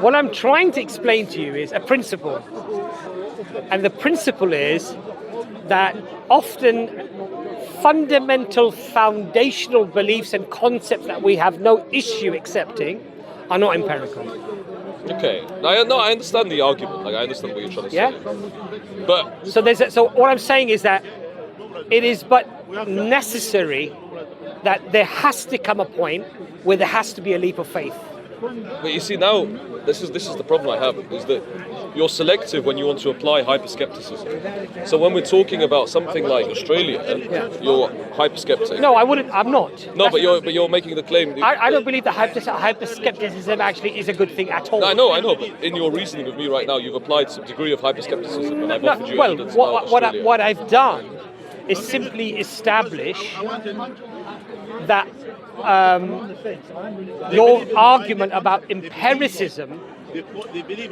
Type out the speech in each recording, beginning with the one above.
What I'm trying to explain to you is a principle. And the principle is that often fundamental, foundational beliefs and concepts that we have no issue accepting are not empirical. Okay. I understand the argument. Like, I understand what you're trying to say. But so what I'm saying is that it is but necessary that there has to come a point where there has to be a leap of faith. But you see, now this is the problem I have, is that you're selective when you want to apply hyperskepticism. So when we're talking about something like Australia, you're hyperskeptic. No, I wouldn't. I'm not. No, but you're making the claim. I don't believe that hyperskepticism actually is a good thing at all. No, I know. But in your reasoning with me right now, you've applied some degree of hyperskepticism, and I've offered you evidence about Australia. What I've done is simply establish that your argument about empiricism,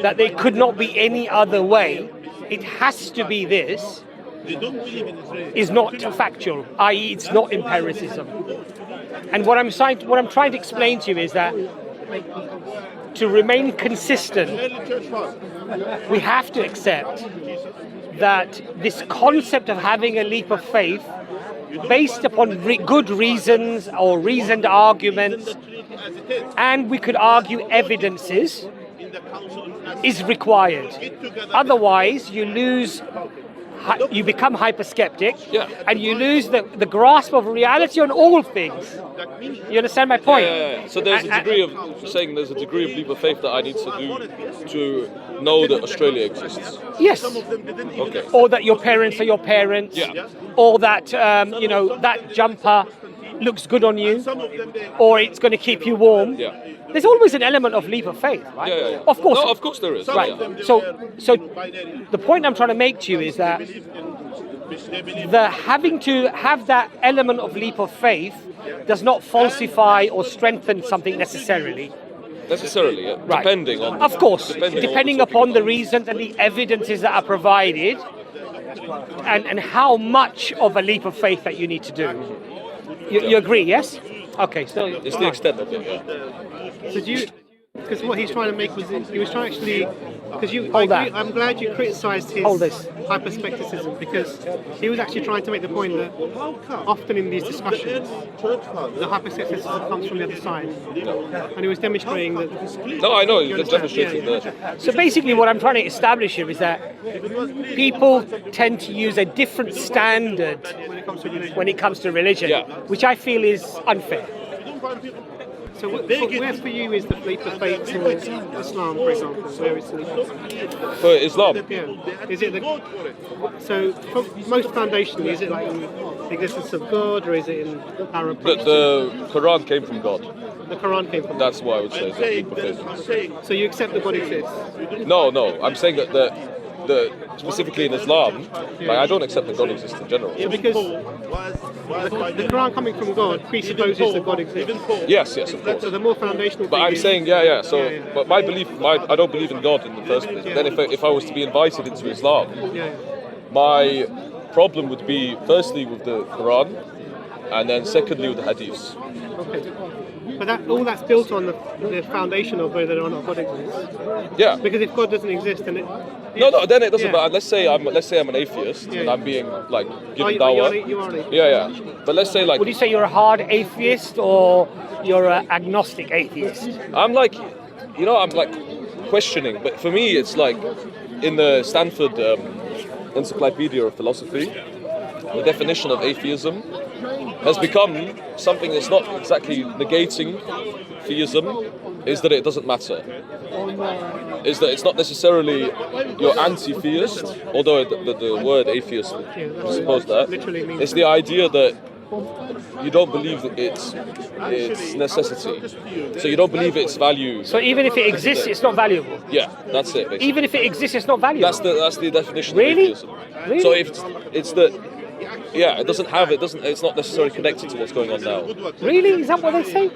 that there could not be any other way, it has to be this, is not factual, i.e. it's not empiricism. And what I'm trying to explain to you is that to remain consistent, we have to accept that this concept of having a leap of faith based upon good reasons or reasoned arguments, and we could argue evidences, is required. Otherwise, you become hyperskeptic, and you lose the grasp of reality on all things. You understand my point? Yeah. So there's a degree of leap of faith that I need to do to know that Australia exists. Yes. Okay. Or that your parents are your parents. Yeah. Or that that jumper looks good on you, or it's going to keep you warm. Yeah. There's always an element of leap of faith, right? Yeah. Of course. No, of course there is. Right. Yeah. So the point I'm trying to make to you is that having to have that element of leap of faith does not falsify or strengthen something necessarily. Necessarily, yeah. Right. Depending on. Of course, depending depending upon the reasons and the evidences that are provided, and how much of a leap of faith that you need to do. You agree, yes? Okay, so It's the extent of it, yeah. So do you? Because what he's trying to make was he was trying actually. Because I'm glad you criticised his hyperskepticism, because he was actually trying to make the point that often in these discussions, the hyperskepticism comes from the other side, and he was demonstrating that. No, I know. He's demonstrating that. So basically, what I'm trying to establish here is that people tend to use a different standard when it comes to religion, which I feel is unfair. So where for you is the leap of faith to Islam, for example? Where is the leap of faith? For Islam? Yeah. Is it so most foundationally, is it like in the existence of God, or is it in Arab? The Quran came from God. The Quran came from God. That's what I would say is the leap of faith. So you accept that God exists? No. I'm saying that specifically in Islam, I don't accept that God exists in general. Yeah, because the Quran coming from God presupposes that God exists. Yes, of course. So the more foundational. But I'm saying, but my belief, I don't believe in God in the first place. Then if I was to be invited into Islam, my problem would be firstly with the Quran, and then secondly with the Hadith. Okay. But all that's built on the foundation of whether or not God exists. Yeah. Because if God doesn't exist, then then it doesn't matter. Let's say I'm an atheist and I'm being given dawah. You are an atheist. Yeah. But let's say Would you say you're a hard atheist or you're an agnostic atheist? I'm I'm questioning. But for me, it's like in the Stanford Encyclopedia of Philosophy, the definition of atheism has become something that's not exactly negating theism, is that it doesn't matter. Is that it's not necessarily you're anti-theist, although the word atheist presupposes that. It's the idea that you don't believe that it's necessity. So you don't believe its value. So even if it exists, it's not valuable? Yeah, that's it, basically. Even if it exists, it's not valuable? That's the definition of atheism. Really? So if it's that, it's not necessarily connected to what's going on now. Really? Is that what they say?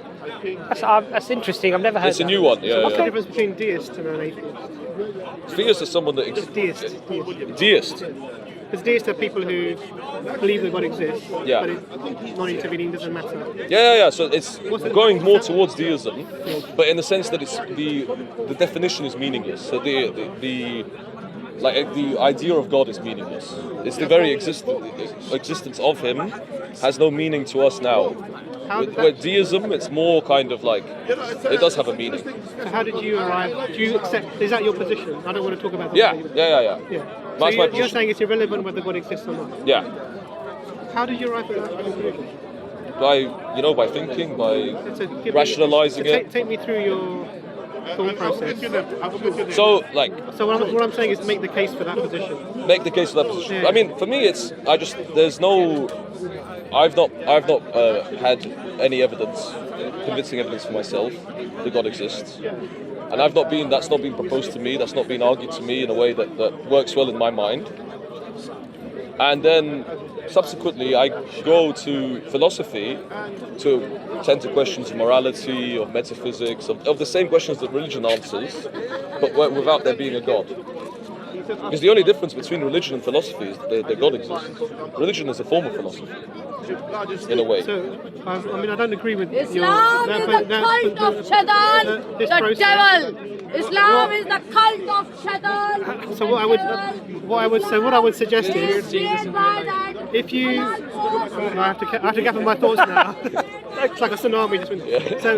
That's interesting. I've never heard It's a new one, yeah. What's the difference between deist and an atheist? Theist is someone that Deist. Deist. Because deists are people who believe that God exists, Yeah. but non-intervening doesn't matter. Yeah. So it's going more towards deism, but in the sense that it's the definition is meaningless. So the idea of God is meaningless. It's the very existence of Him has no meaning to us now. With deism, it's more kind of like it does have a meaning. So how did you arrive? Do you accept? Is that your position? I don't want to talk about that. Yeah. So That's my you're position. saying it's irrelevant whether God exists or not. Yeah. How did you arrive at that conclusion? By thinking, by So give me- rationalizing so it. Take me through your thought process. So like So what I'm saying is make the case for that position. make the case for that position. Yeah. I mean, for me, I've not had any convincing evidence for myself that God exists, and that's not been proposed to me. That's not been argued to me in a way that works well in my mind. And then subsequently, I go to philosophy to tend to questions of morality, of metaphysics, of the same questions that religion answers, but without there being a God. Because the only difference between religion and philosophy is that God exists. Religion is a form of philosophy, in a way. So I mean I don't agree with Islam is the cult of Shaitan, the devil. Islam is the cult of Shaitan. So what I would suggest is if you I have to gather my thoughts now. It's like a tsunami just went. So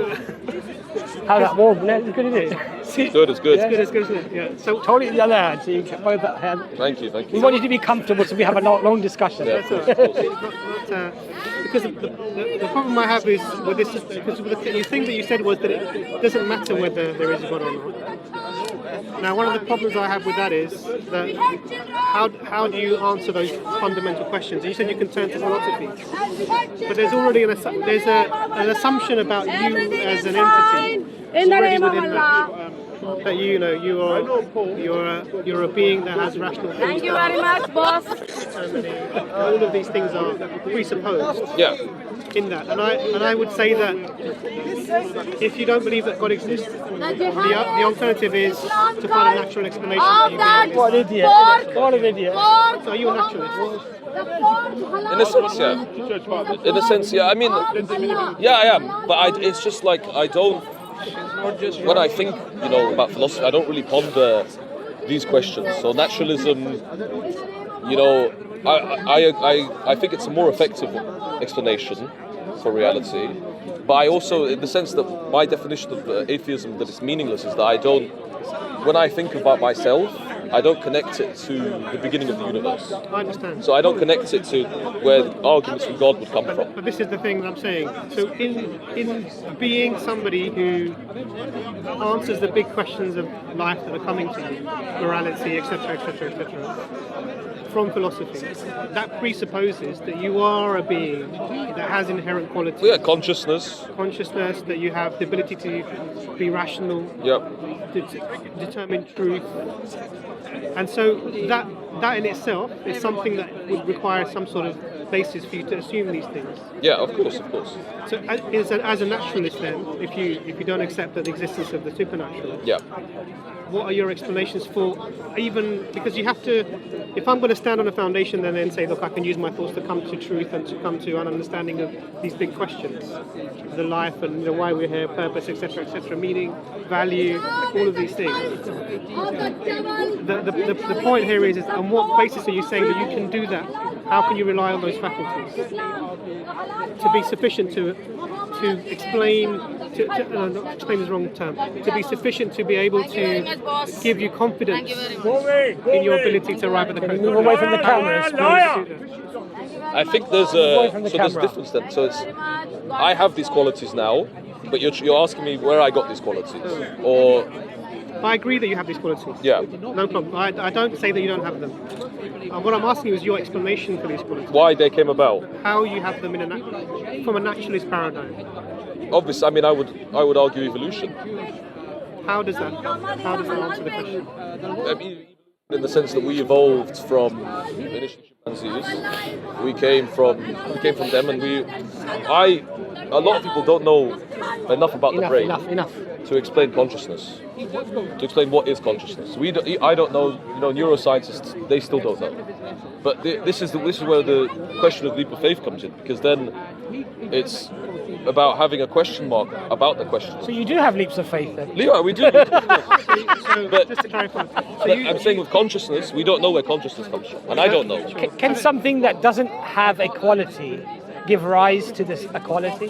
How that warm? It's good, isn't it? It's good, it's good. it's good, isn't it? Yeah. So Hold it in the other hand, so you can both that hand. Thank you. We want you to be comfortable, so we have a long discussion. Yeah. that's all right. Because the problem I have is with this, because the thing that you said was that it doesn't matter whether there is a God or not. Now, one of the problems I have with that is that how do you answer those fundamental questions? You said you can turn to philosophy, but there's already an assumption about you as an entity In the already name of within Allah. that you're a being that has rational thoughts. Thank you very much, boss. All of these things are presupposed Yeah. in that, and I would say that if you don't believe that God exists, the alternative is to find a natural explanation for you being What an idiot. What an idiot. So are you a naturalist? In a sense, yeah. In a sense, yeah. I mean, yeah, I am. But it's just like I don't. When I think, about philosophy, I don't really ponder these questions. So naturalism, I think it's a more effective explanation for reality. But I also, in the sense that my definition of atheism, that it's meaningless, is that when I think about myself, I don't connect it to the beginning of the universe. I understand. So I don't connect it to where the arguments from God would come from. But this is the thing that I'm saying. So in being somebody who answers the big questions of life that are coming to you, morality, etc., from philosophy, that presupposes that you are a being that has inherent qualities. Yeah, consciousness. Consciousness, that you have the ability to be rational, Yep. to determine truth. And so that in itself is something that would require some sort of basis for you to assume these things. Yeah, of course. So as a naturalist then, if you don't accept the existence of the supernatural, Yeah. what are your explanations for, even because you have to, if I'm going to stand on a foundation and then say, look, I can use my thoughts to come to truth and to come to an understanding of these big questions, the life and why we're here, purpose, etc., meaning, value, all of these things. The point here is on what basis are you saying that you can do that? How can you rely on those faculties to be sufficient to explain? Not explain is the wrong term. To be sufficient to be able to give you confidence in your ability to arrive at the correct Move away from the cameras. I think there's a difference then. So I have these qualities now, but you're asking me where I got these qualities, or I agree that you have these qualities. yeah. No problem. I don't say that you don't have them. What I'm asking you is your explanation for these qualities. Why they came about? How you have them from a naturalist paradigm. Obviously, I mean, I would argue evolution. How does that answer the question? I mean, in the sense that we evolved from initially chimpanzees, we came from them, and a lot of people don't know enough about the brain. Enough. to explain consciousness, to explain what is consciousness. I don't know. Neuroscientists, they still don't know. But this is where the question of leap of faith comes in, because then it's about having a question mark about the question. So you do have leaps of faith then? Yeah, we do. But just to clarify, I'm saying with consciousness, we don't know where consciousness comes from, and I don't know. Can something that doesn't have a quality give rise to this equality?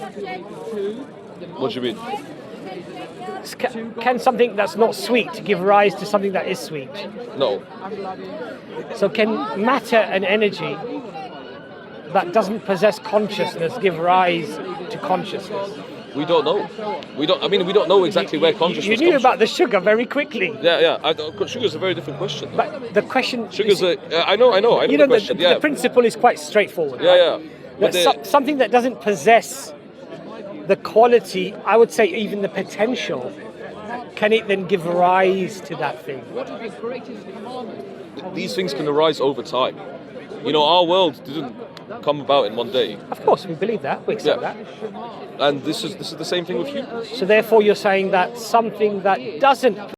What do you mean? Can something that's not sweet give rise to something that is sweet? No. So can matter and energy that doesn't possess consciousness give rise to consciousness? We don't know. We don't know exactly where consciousness You knew comes about the sugar very quickly. from. Yeah. Sugar's a very different question. But the question... Sugar's I know the question. The principle is quite straightforward. Yeah. That something that doesn't possess the quality, I would say even the potential, can it then give rise to that thing? These things can arise over time. Our world didn't come about in one day. Of course, we believe that, we accept that. And this is the same thing with humans. So therefore you're saying that something that doesn't